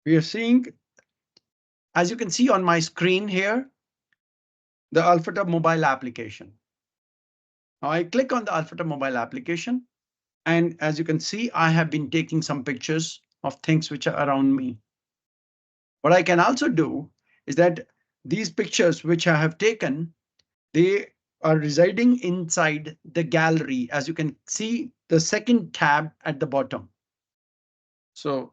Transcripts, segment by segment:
we are seeing, as you can see on my screen here, the alphaTUB mobile application. Now I click on the alphaTUB mobile application, and as you can see, I have been taking some pictures of things which are around me. What I can also do is that these pictures which I have taken, they are residing inside the gallery. As you can see, the second tab at the bottom. So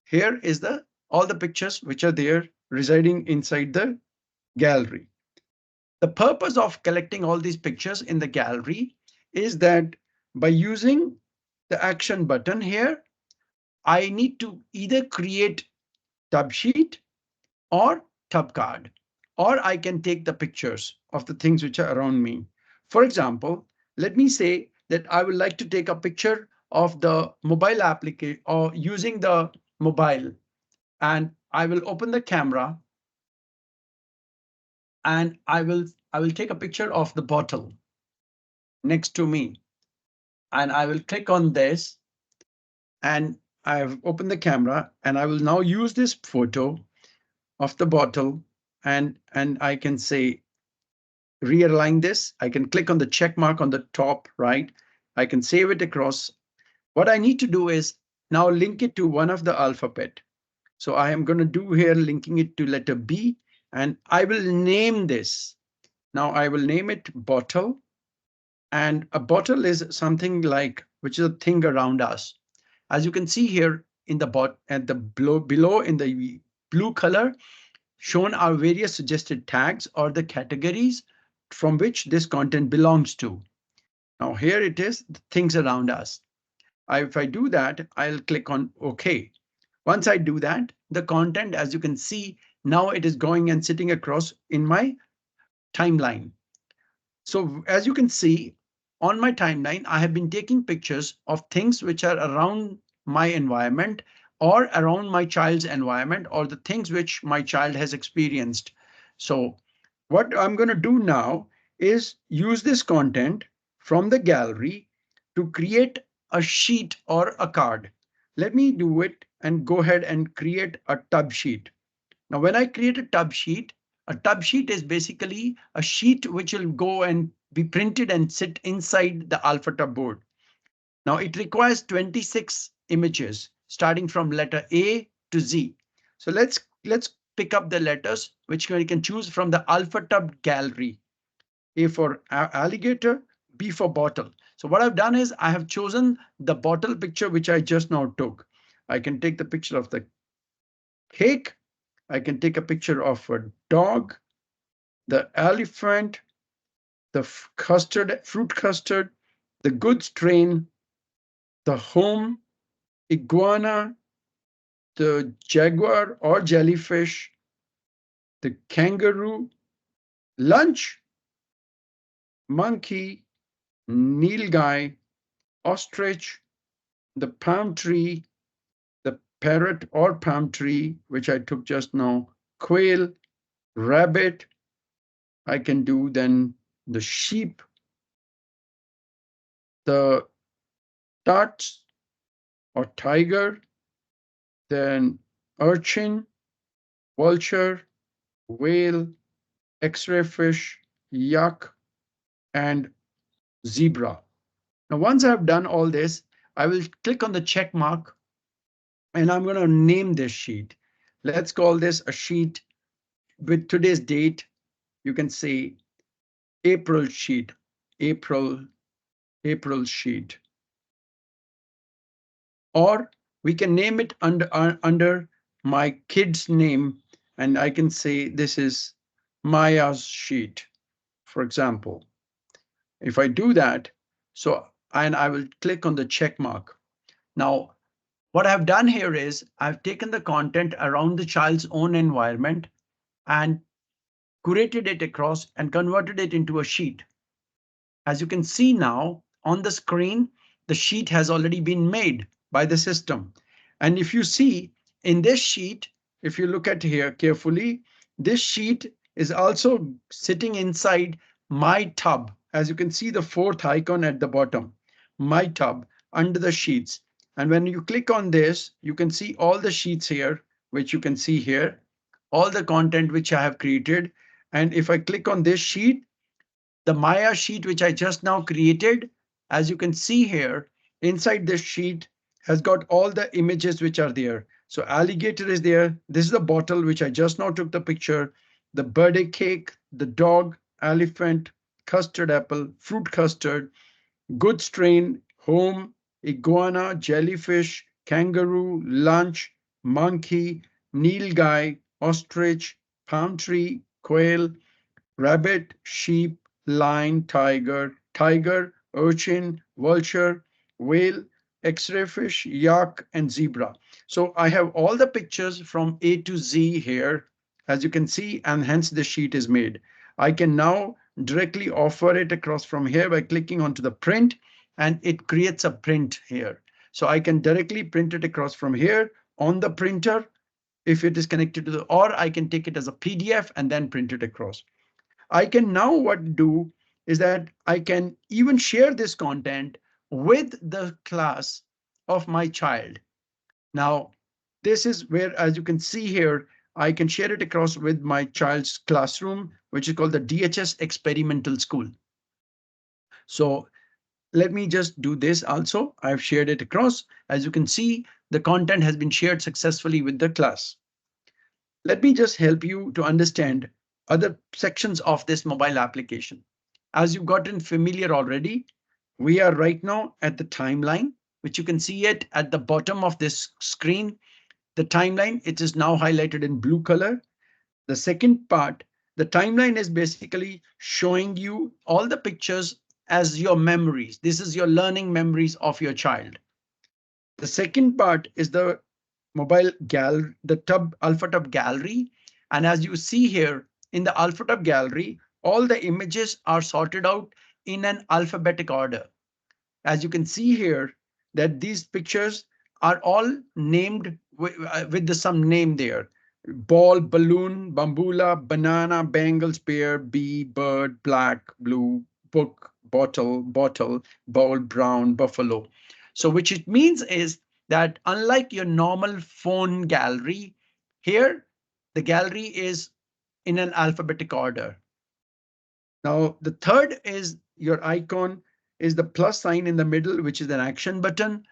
here is the all the pictures which are there residing inside the gallery. The purpose of collecting all these pictures in the gallery is that by using the action button here, I need to either create tub sheet or tub card, or I can take the pictures of the things which are around me. For example, let me say that I would like to take a picture of the mobile application or using the mobile, and I will open the camera and I will take a picture of the bottle next to me, and I will click on this, and I've opened the camera, and I will now use this photo of the bottle, and I can say realign this. I can click on the check mark on the top right. I can save it across. What I need to do is now link it to one of the alphabet. So I am going to do here linking it to letter B, and I will name this. Now I will name it bottle, and a bottle is something like which is a thing around us. As you can see here in the at the below in the blue color, shown are various suggested tags or the categories from which this content belongs to. Now here it is, the things around us. If I do that, I'll click on OK. Once I do that, the content, as you can see, now it is going and sitting across in my timeline. So as you can see on my timeline, I have been taking pictures of things which are around my environment or around my child's environment or the things which my child has experienced. So what I'm going to do now is use this content from the gallery to create a sheet or a card. Let me do it and go ahead and create a tub sheet. Now, when I create a tub sheet is basically a sheet which will go and be printed and sit inside the alphaTUB board. Now, it requires 26 images starting from letter A to Z. So let's pick up the letters which we can choose from the alphaTUB gallery. A for alligator, B for bottle. So what I've done is I have chosen the bottle picture which I just now took. I can take the picture of the cake. I can take a picture of a dog, the elephant, the custard, fruit custard, the goods train, the home, iguana, the jaguar or jellyfish, the kangaroo, lunch, monkey, nilgai, ostrich, the palm tree, the parrot or palm tree, which I took just now, quail, rabbit. I can do then the sheep, the tuts or tiger, then urchin, vulture, whale, X-ray fish, yak, and zebra. Now, once I've done all this, I will click on the check mark and I'm going to name this sheet. Let's call this a sheet with today's date. You can say April sheet, April sheet. Or we can name it under my kid's name, and I can say this is Maya's sheet, for example. If I do that, and I will click on the check mark. Now, what I've done here is I've taken the content around the child's own environment and curated it across and converted it into a sheet. As you can see now on the screen, the sheet has already been made by the system. And if you see in this sheet, if you look at here carefully, this sheet is also sitting inside my tub. As you can see the fourth icon at the bottom, my tub under the sheets. And when you click on this, you can see all the sheets here which you can see here, all the content which I have created. And if I click on this sheet, the Maya sheet, which I just now created, as you can see here, inside this sheet has got all the images which are there. So alligator is there. This is the bottle which I just now took the picture, the birthday cake, the dog, elephant, custard apple, fruit custard, good strain, home, iguana, jellyfish, kangaroo, lunch, monkey, nilgai, ostrich, palm tree, quail, rabbit, sheep, lion, tiger, tiger, urchin, vulture, whale, X-ray fish, yak, and zebra. So I have all the pictures from A to Z here, as you can see, and hence the sheet is made. I can now directly offer it across from here by clicking onto the print, and it creates a print here. So I can directly print it across from here on the printer if it is connected to the, or I can take it as a PDF and then print it across. I can now what do is that I can even share this content with the class of my child. Now, this is where, as you can see here, I can share it across with my child's classroom, which is called the DHS Experimental School. So let me just do this also. I've shared it across. As you can see, the content has been shared successfully with the class. Let me just help you to understand other sections of this mobile application. As you've gotten familiar already, we are right now at the timeline, which you can see it at the bottom of this screen. The timeline, it is now highlighted in blue color. The second part, the timeline is basically showing you all the pictures as your memories. This is your learning memories of your child. The second part is the mobile gallery, the tub alphaTUB gallery. And as you see here in the alphaTUB gallery, all the images are sorted out in an alphabetic order. As you can see here, that these pictures are all named with some name there. Ball, balloon, bambula, banana, bangles, bear, bee, bird, black, blue, book, bottle, bowl, brown, buffalo. So which it means is that unlike your normal phone gallery, here the gallery is in an alphabetic order. Now, the third is your icon is the plus sign in the middle, which is an action button,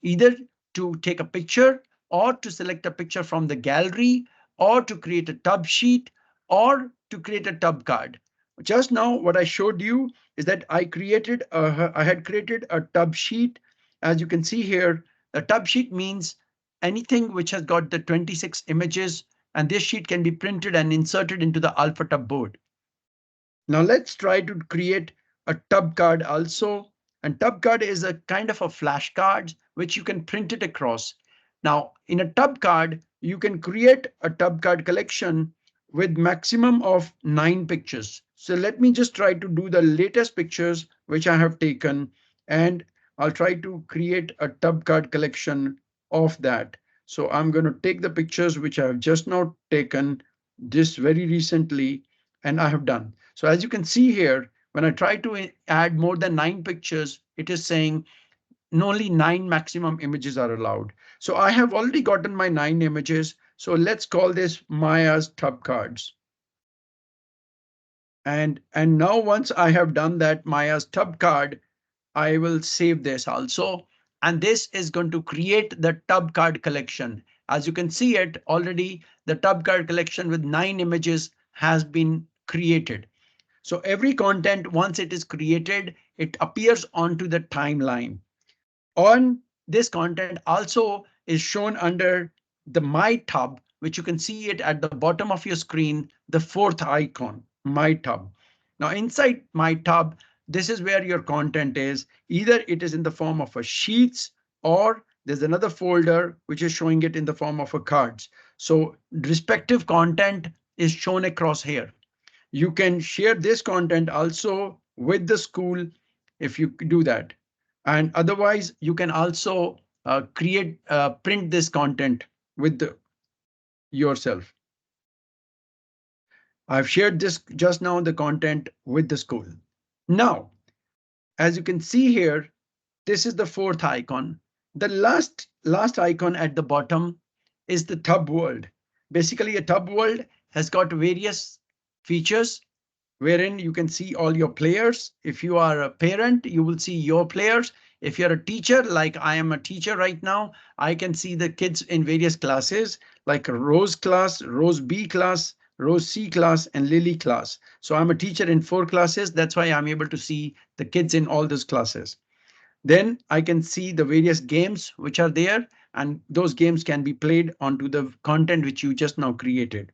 either to take a picture or to select a picture from the gallery or to create a tub sheet or to create a tub card. Just now, what I showed you is that I had created a tub sheet. As you can see here, a tub sheet means anything which has got the 26 images, and this sheet can be printed and inserted into the alphaTUB board. Now let's try to create a tub card also. And tub card is a kind of a flashcard which you can print it across. Now in a tub card, you can create a tub card collection with maximum of 9 pictures. So let me just try to do the latest pictures which I have taken, and I'll try to create a tub card collection of that. So I'm going to take the pictures which I have just now taken this very recently, and I have done. So as you can see here, when I try to add more than 9 pictures, it is saying only 9 maximum images are allowed. So I have already gotten my 9 images. So let's call this Maya's tub cards. And now once I have done that Maya's tub card, I will save this also. And this is going to create the tub card collection. As you can see it already, the tub card collection with 9 images has been created. So every content, once it is created, it appears onto the timeline. On this content also is shown under the My Tub, which you can see it at the bottom of your screen, the fourth icon, My Tub. Now inside My Tub, this is where your content is. Either it is in the form of a sheets, or there's another folder which is showing it in the form of a cards. So respective content is shown across here. You can share this content also with the school if you do that. And otherwise, you can also print this content with yourself. I've shared this just now, the content with the school. Now, as you can see here, this is the fourth icon. The last icon at the bottom is the tub world. Basically, a tub world has got various features wherein you can see all your players. If you are a parent, you will see your players. If you're a teacher, like I am a teacher right now, I can see the kids in various classes, like Rose class, Rose B class, Rose C class, and Lily class. So I'm a teacher in 4 classes. That's why I'm able to see the kids in all those classes. Then I can see the various games which are there, and those games can be played onto the content which you just now created.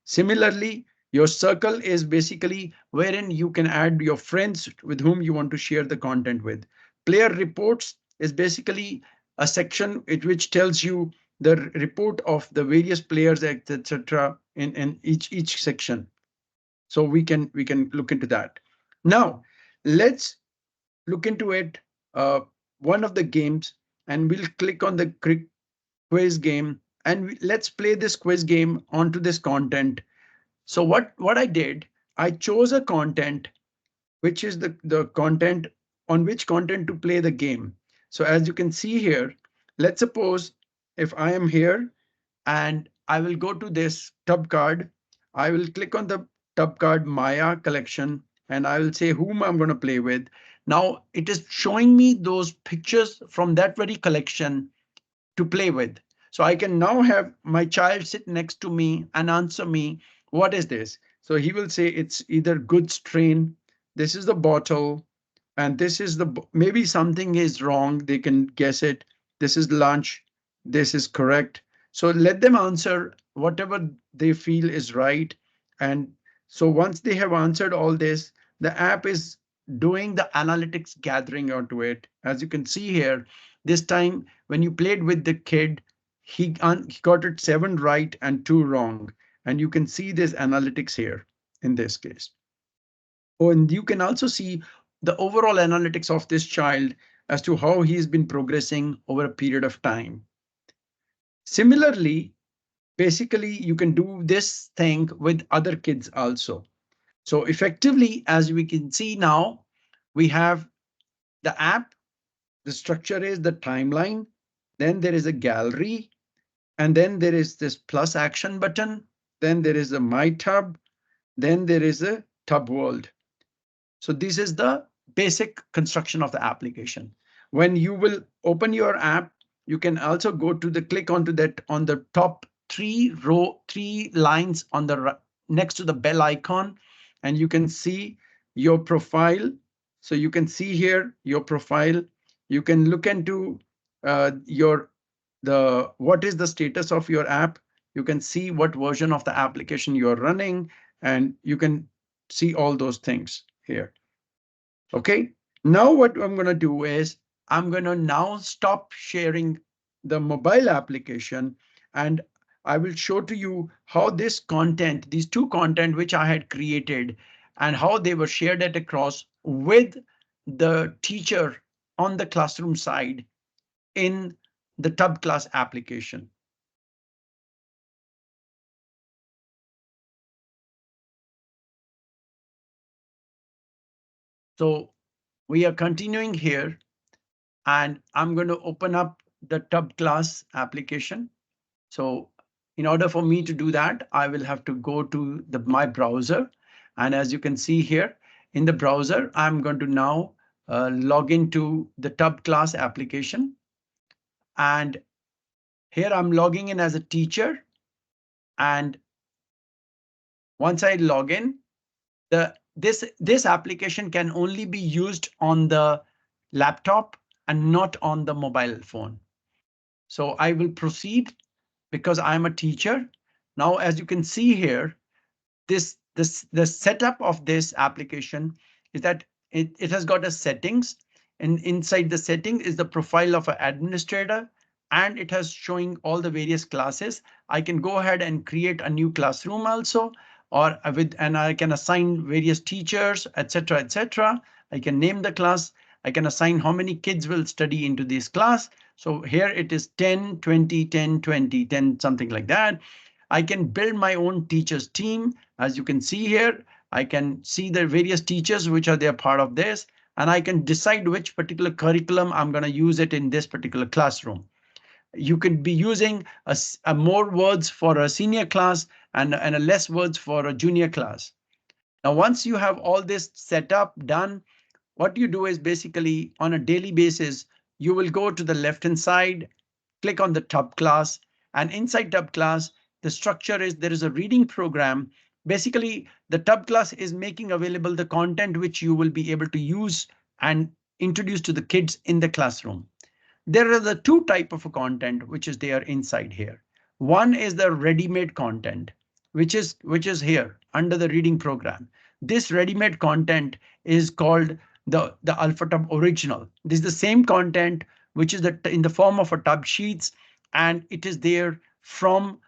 Similarly, your circle is basically wherein you can add your friends with whom you want to share the content with. Player reports is basically a section which tells you the report of the various players, etc. in each section. So we can look into that. Now, let's look into it, uh, one of the games, and we'll click on the quiz game, and let's play this quiz game onto this content. So what I did, I chose a content which is the content on which content to play the game. So as you can see here, let's suppose if I am here and I will go to this tub card. I will click on the tub card Maya collection and I will say whom I'm going to play with. Now it is showing me those pictures from that very collection to play with. So I can now have my child sit next to me and answer me, what is this? So he will say it's either goods train, this is the bottle, and this is the, maybe something is wrong, they can guess it. This is lunch, this is correct. So let them answer whatever they feel is right. And so once they have answered all this, the app is doing the analytics gathering onto it. As you can see here, this time when you played with the kid, he got it 7 right and 2 wrong. And you can see this analytics here in this case. Oh, and you can also see the overall analytics of this child as to how he's been progressing over a period of time. Similarly, basically, you can do this thing with other kids also. So effectively, as we can see now, we have the app. The structure is the timeline. Then there is a gallery. And then there is this plus action button. Then there is a My Tub. Then there is a Tub World. So this is the basic construction of the application. When you will open your app, you can also go to the click onto that on the top 3 lines on the next to the bell icon, and you can see your profile. So you can see here your profile. You can look into what is the status of your app. You can see what version of the application you're running, and you can see all those things here. Okay, now what I'm going to do is I'm going to now stop sharing the mobile application, and I will show to you how this content, these 2 content which I had created, and how they were shared at across with the teacher on the classroom side in the Tub class application. So we are continuing here, and I'm going to open up the Tub class application. So in order for me to do that, I will have to go to my browser. And as you can see here in the browser, I'm going to now log into the Tub class application. And here I'm logging in as a teacher. And once I log in, this application can only be used on the laptop and not on the mobile phone. So I will proceed because I'm a teacher. Now, as you can see here, the setup of this application is that it has got a settings, and inside the setting is the profile of an administrator, and it has showing all the various classes. I can go ahead and create a new classroom also, or and I can assign various teachers, etc., etc. I can name the class. I can assign how many kids will study into this class. So here it is 10, 20, 10, 20, 10, something like that. I can build my own teachers team. As you can see here, I can see the various teachers which are there part of this, and I can decide which particular curriculum I'm going to use it in this particular classroom. You could be using a more words for a senior class and a less words for a junior class. Now, once you have all this set up, done, what you do is basically on a daily basis, you will go to the left hand side, click on the TUB class, and inside TUB class, the structure is there is a reading program. Basically, the TUB class is making available the content which you will be able to use and introduce to the kids in the classroom. There are the two type of content which is there inside here. One is the ready-made content, which is here under the reading program. This ready-made content is called the alphaTUB original. This is the same content which is in the form of a tub sheets, and it is there from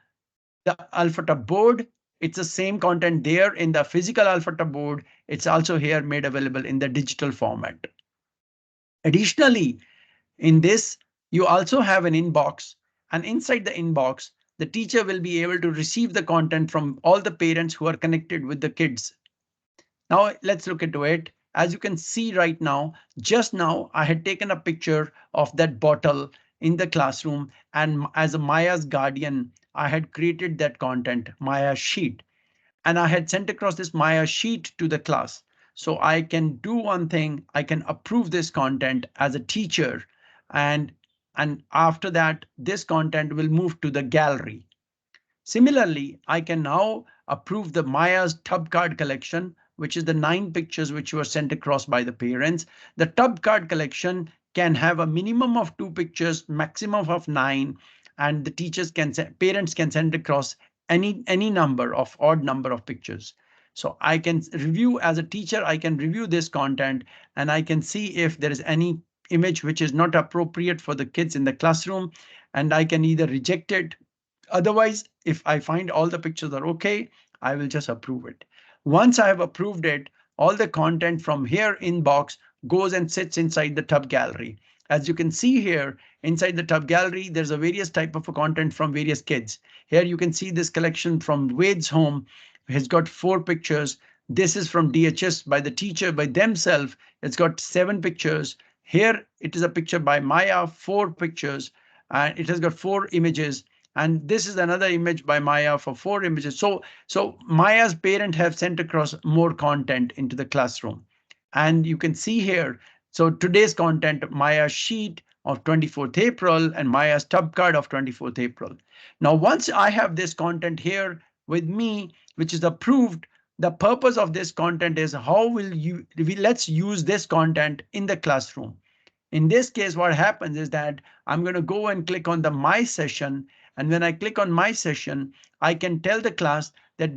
the alphaTUB board. It's the same content there in the physical alphaTUB board. It's also here made available in the digital format. Additionally, in this, you also have an inbox, and inside the inbox, the teacher will be able to receive the content from all the parents who are connected with the kids. Now let's look into it. As you can see right now, just now I had taken a picture of that bottle in the classroom, and as a Maya's guardian, I had created that content, Maya sheet, and I had sent across this Maya sheet to the class. So I can do one thing, I can approve this content as a teacher, and after that, this content will move to the gallery. Similarly, I can now approve the Maya's TUB card collection, which is the 9 pictures which were sent across by the parents. The TUB card collection can have a minimum of 2 pictures, maximum of 9, and the parents can send across any number of odd number of pictures. So I can review as a teacher, I can review this content and I can see if there is any image which is not appropriate for the kids in the classroom, and I can either reject it. Otherwise, if I find all the pictures are okay, I will just approve it. Once I have approved it, all the content from here inbox goes and sits inside the TUB gallery. As you can see here, inside the TUB gallery, there's a various type of content from various kids. Here you can see this collection from Wade's home. Has got 4 pictures. This is from DHS by the teacher by themselves. It's got 7 pictures. Here it is a picture by Maya, 4 pictures, and it has got 4 images. And this is another image by Maya for 4 images. So Maya's parent have sent across more content into the classroom. And you can see here, so today's content, Maya sheet of 24th April and Maya's TUB card of 24th April. Now, once I have this content here with me, which is approved, the purpose of this content is let's use this content in the classroom. In this case, what happens is that I'm going to go and click on the My Session. And when I click on My Session, I can tell the class that,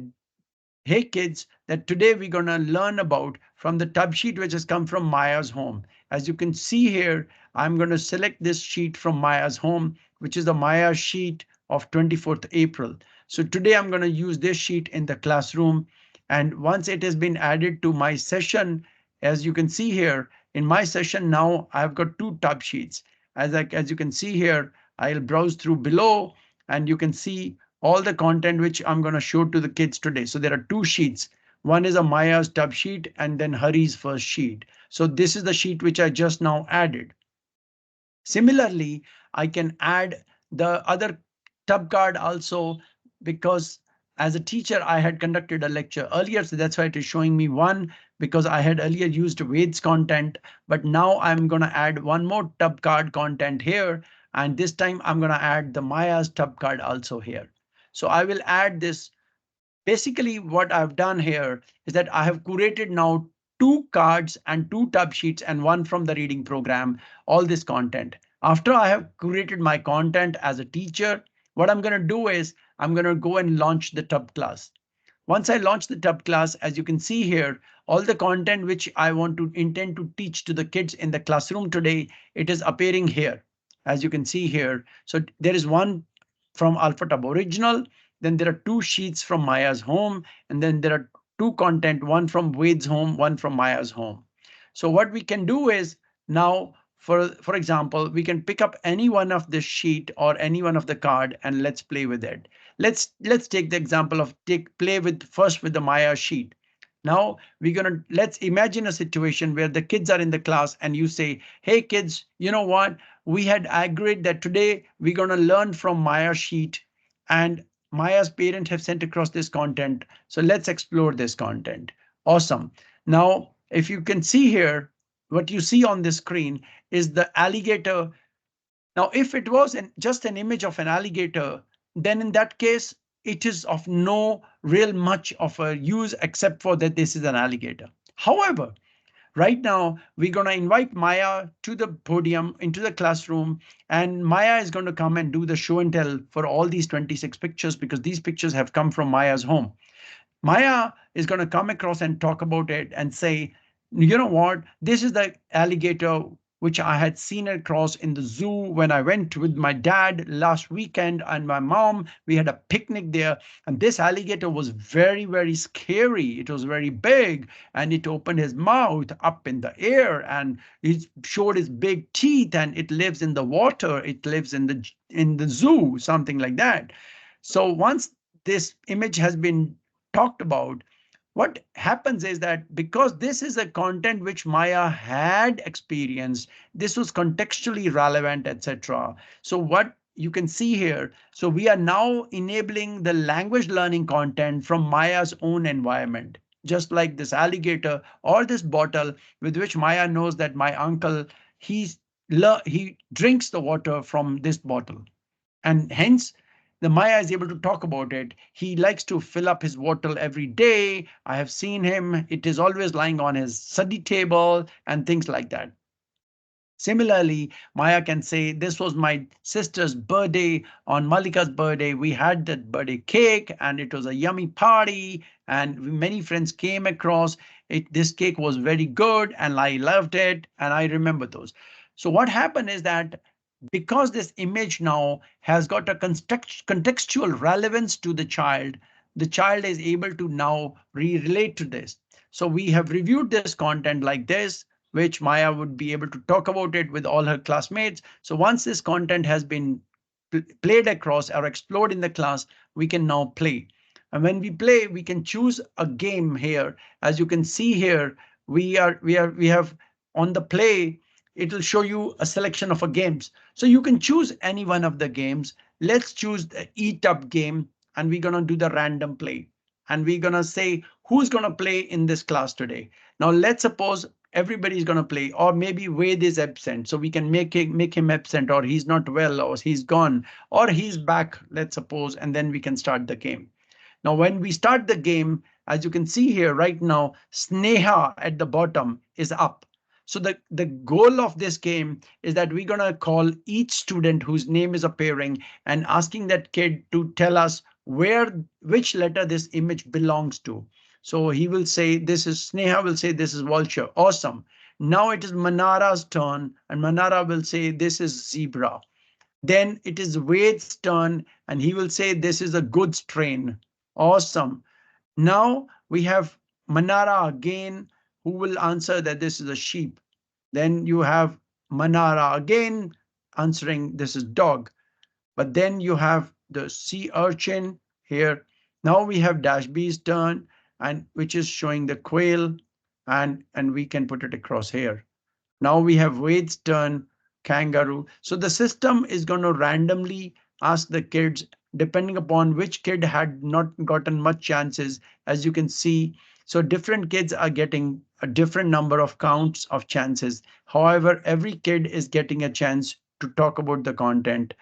hey kids, that today we're going to learn about from the TUB sheet which has come from Maya's home. As you can see here, I'm going to select this sheet from Maya's home, which is the Maya sheet of 24th April. So today I'm going to use this sheet in the classroom. And once it has been added to my session, as you can see here, in my session now I've got 2 TUB sheets. As you can see here, I'll browse through below and you can see all the content which I'm going to show to the kids today. So there are 2 sheets. One is a Maya's TUB sheet and then Hari's first sheet. So this is the sheet which I just now added. Similarly, I can add the other TUB card also, because as a teacher, I had conducted a lecture earlier, so that's why it is showing me one, because I had earlier used Wade's content, but now I'm going to add one more TUB card content here, and this time I'm going to add the Maya's TUB card also here. So I will add this. Basically, what I've done here is that I have curated now 2 cards and 2 TUB sheets and 1 from the reading program, all this content. After I have curated my content as a teacher, what I'm going to do is I'm going to go and launch the TUB class. Once I launch the TUB class, as you can see here, all the content which I intend to teach to the kids in the classroom today, it is appearing here, as you can see here. So there is one from alphaTUB original, then there are 2 sheets from Maya's home, and then there are 2 content, one from Wade's home, one from Maya's home. So what we can do is now, for example, we can pick up any one of the sheet or any one of the card and let's play with it. Let's take the example of play with first with the Maya sheet. Now let's imagine a situation where the kids are in the class and you say, hey kids, you know what? We had agreed that today we're going to learn from Maya's sheet, and Maya's parents have sent across this content. So let's explore this content. Awesome. Now, if you can see here, what you see on the screen is the alligator. Now, if it was just an image of an alligator, then in that case, it is of no real much of a use except for that this is an alligator. However, right now, we're going to invite Maya to the podium, into the classroom, and Maya is going to come and do the show and tell for all these 26 pictures, because these pictures have come from Maya's home. Maya is going to come across and talk about it and say, you know what, this is the alligator which I had seen across in the zoo when I went with my dad last weekend and my mom. We had a picnic there, and this alligator was very, very scary. It was very big, and it opened his mouth up in the air, and it showed his big teeth, and it lives in the water. It lives in the zoo, something like that. So once this image has been talked about, what happens is that because this is a content which Maya had experienced, this was contextually relevant, etc. So what you can see here, so we are now enabling the language learning content from Maya's own environment, just like this alligator or this bottle with which Maya knows that my uncle, he drinks the water from this bottle. And hence, the Maya is able to talk about it. He likes to fill up his bottle every day. I have seen him. It is always lying on his study table and things like that. Similarly, Maya can say, this was my sister's birthday. On Malika's birthday, we had that birthday cake and it was a yummy party and many friends came across it. This cake was very good and I loved it and I remember those. So what happened is that because this image now has got a contextual relevance to the child is able to now relate to this. So we have reviewed this content like this, which Maya would be able to talk about it with all her classmates. So once this content has been played across or explored in the class, we can now play. And when we play, we can choose a game here. As you can see here, we have on the play, it'll show you a selection of games. So you can choose any one of the games. Let's choose the alphaTUB game, and we're going to do the random play. And we're going to say who's going to play in this class today. Now, let's suppose everybody's going to play, or maybe Wade is absent. So we can make him absent, or he's not well, or he's gone, or he's back, let's suppose, and then we can start the game. Now, when we start the game, as you can see here right now, Sneha at the bottom is up. So the goal of this game is that we're going to call each student whose name is appearing and asking that kid to tell us which letter this image belongs to. So he will say this is Sneha will say this is vulture. Awesome. Now it is Manara's turn, and Manara will say this is zebra. Then it is Wade's turn, and he will say this is a goods train. Awesome. Now we have Manara again, who will answer that this is a sheep. Then you have Manara again answering this is dog. But then you have the sea urchin here. Now we have Dash B's turn, and which is showing the quail, and we can put it across here. Now we have Wade's turn, kangaroo. So the system is going to randomly ask the kids, depending upon which kid had not gotten much chances, as you can see. So different kids are getting a different number of counts of chances. However, every kid is getting a chance to talk about the content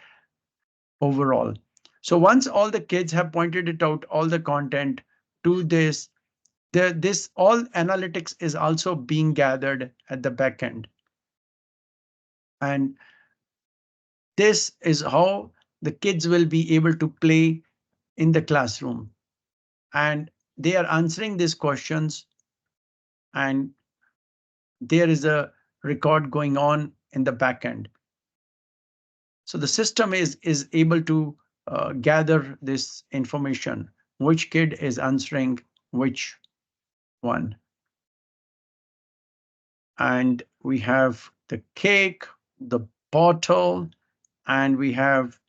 overall. So once all the kids have pointed it out, all the content to this all analytics is also being gathered at the back end. And this is how the kids will be able to play in the classroom. And they are answering these questions, and there is a record going on in the back end. So the system is able to gather this information, which kid is answering which one. And we have the cake, the bottle, and we have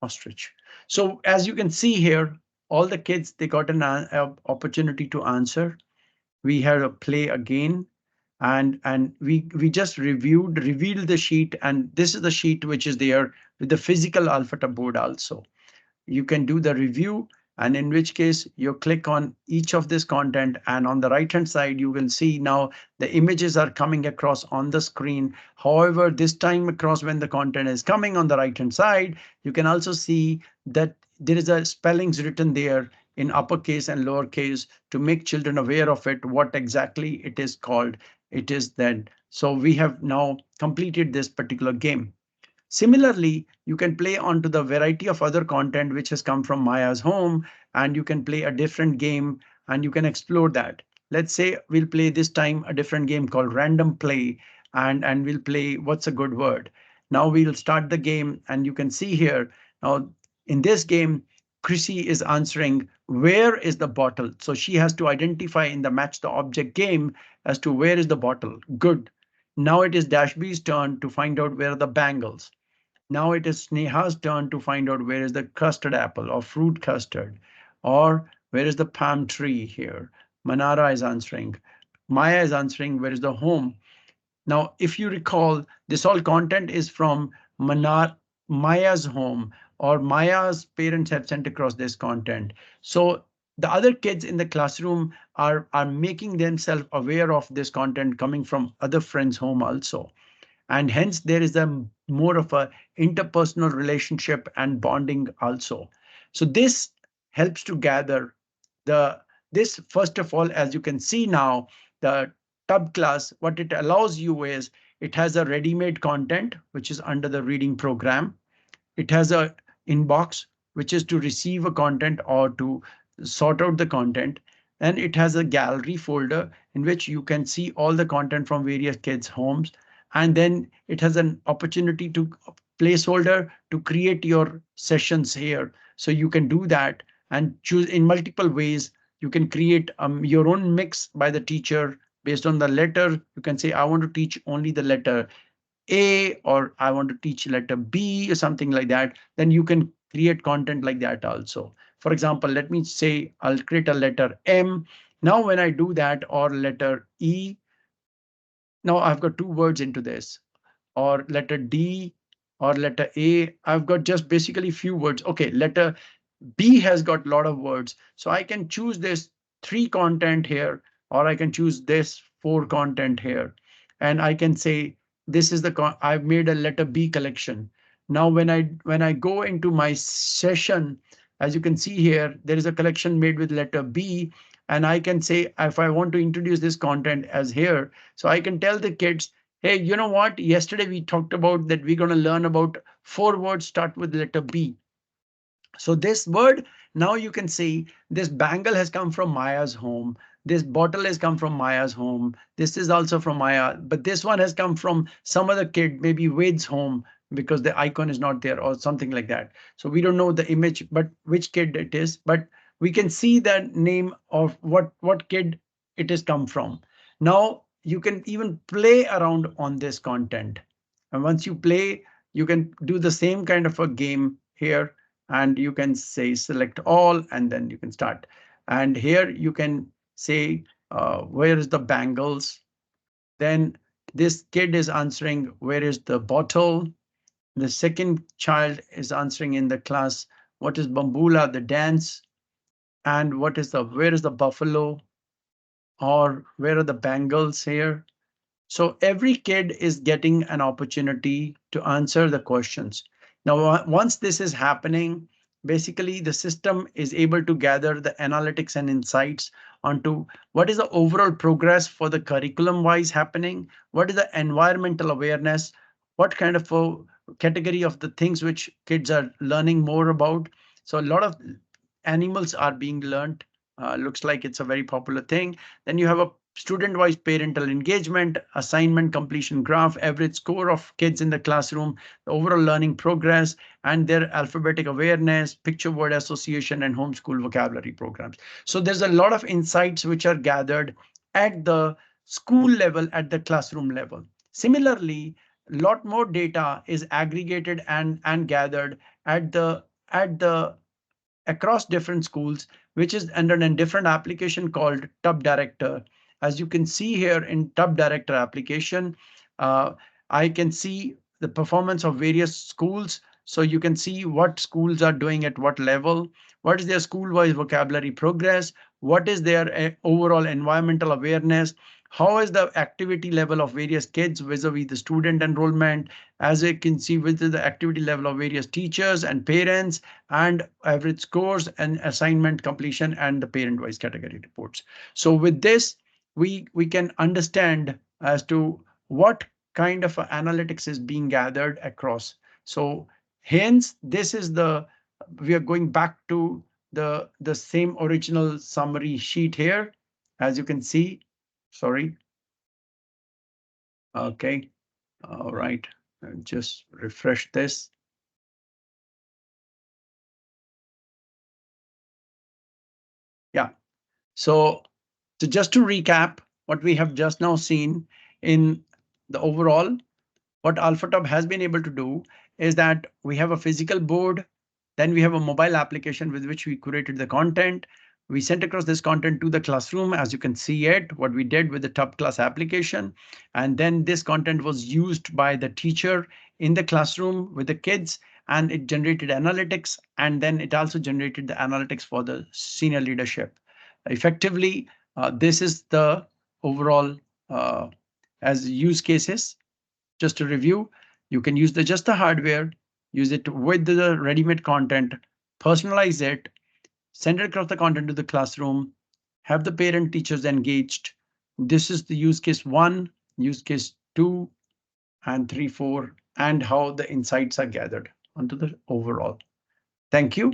ostrich. So as you can see here, all the kids, they got an opportunity to answer. We had a play again, and we just revealed the sheet, and this is the sheet which is there with the physical alphabet board also. You can do the review, and in which case you click on each of this content, and on the right hand side you will see now the images are coming across on the screen. However, this time across, when the content is coming on the right hand side, you can also see that there is a spellings written there in uppercase and lowercase to make children aware of it, what exactly it is called. It is then. So we have now completed this particular game. Similarly, you can play onto the variety of other content which has come from Maya's home, and you can play a different game and you can explore that. Let's say we'll play this time a different game called random play, and we'll play what's a good word. Now we'll start the game, and you can see here now in this game, Chrissy is answering where is the bottle. So she has to identify in the match the object game as to where is the bottle. Good. Now it is Dashby's turn to find out where are the bangles. Now it is Sneha's turn to find out where is the custard apple or fruit custard, or where is the palm tree here. Manara is answering. Maya is answering where is the home. Now, if you recall, this all content is from Maya's home, or Maya's parents have sent across this content. So the other kids in the classroom are making themselves aware of this content coming from other friends' home also, and hence there is a more of a interpersonal relationship and bonding also. So this helps to gather the this first of all, as you can see now, the tub class, what it allows you is it has a ready-made content which is under the reading program. It has a inbox, which is to receive a content or to sort out the content. And it has a gallery folder in which you can see all the content from various kids' homes. And then it has an opportunity to placeholder to create your sessions here. So you can do that and choose in multiple ways. You can create your own mix by the teacher based on the letter. You can say, I want to teach only the letter A, or I want to teach letter B or something like that. Then you can create content like that also. For example, let me say I'll create a letter M. Now when I do that, or letter E, now I've got two words into this, or letter D or letter A. I've got just basically few words. Okay, letter B has got a lot of words. So I can choose this 3 content here, or I can choose this 4 content here. And I can say, this is I've made a letter B collection. Now, when I go into my session, as you can see here, there is a collection made with letter B. And I can say, if I want to introduce this content as here, so I can tell the kids, hey, you know what? Yesterday we talked about that we're going to learn about 4 words start with letter B. So this word, now you can see this bangle has come from Maya's home. This bottle has come from Maya's home. This is also from Maya, but this one has come from some other kid, maybe Wade's home, because the icon is not there or something like that. So we don't know the image, but which kid it is, but we can see the name of what kid it has come from. Now you can even play around on this content. And once you play, you can do the same kind of a game here, and you can say select all, and then you can start. And here you can say where is the bangles. Then this kid is answering where is the bottle. The second child is answering in the class what is bambula, the dance, and what is the where is the buffalo, or where are the bangles here. So every kid is getting an opportunity to answer the questions. Now, once this is happening, basically the system is able to gather the analytics and insights onto what is the overall progress for the curriculum wise happening, what is the environmental awareness, what kind of a category of the things which kids are learning more about. So a lot of animals are being learned. Looks like it's a very popular thing. Then you have a student-wise parental engagement, assignment completion graph, average score of kids in the classroom, the overall learning progress, and their alphabetic awareness, picture word association, and homeschool vocabulary programs. So there's a lot of insights which are gathered at the school level, at the classroom level. Similarly, a lot more data is aggregated and gathered at the across different schools, which is under a different application called TUB Director. As you can see here in TUB Director application, uh, I can see the performance of various schools. So you can see what schools are doing at what level, what is their school-wise vocabulary progress, what is their overall environmental awareness, how is the activity level of various kids vis-a-vis the student enrollment, as you can see with the activity level of various teachers and parents, and average scores and assignment completion and the parent-wise category reports. So with this, we can understand as to what kind of analytics is being gathered across. So hence, this is we are going back to the same original summary sheet here, as you can see. Sorry. Okay. All right. Just refresh this. Yeah. So just to recap what we have just now seen in the overall, what alphaTUB has been able to do is that we have a physical board, then we have a mobile application with which we curated the content. We sent across this content to the classroom, as you can see it, what we did with the TUB class application. And then this content was used by the teacher in the classroom with the kids, and it generated analytics. And then it also generated the analytics for the senior leadership. Effectively, this is the overall as use cases. Just to review, you can use just the hardware, use it with the ready-made content, personalize it, send it across the content to the classroom, have the parent teachers engaged. This is the use case 1, use case 2, and 3, 4, and how the insights are gathered onto the overall. Thank you.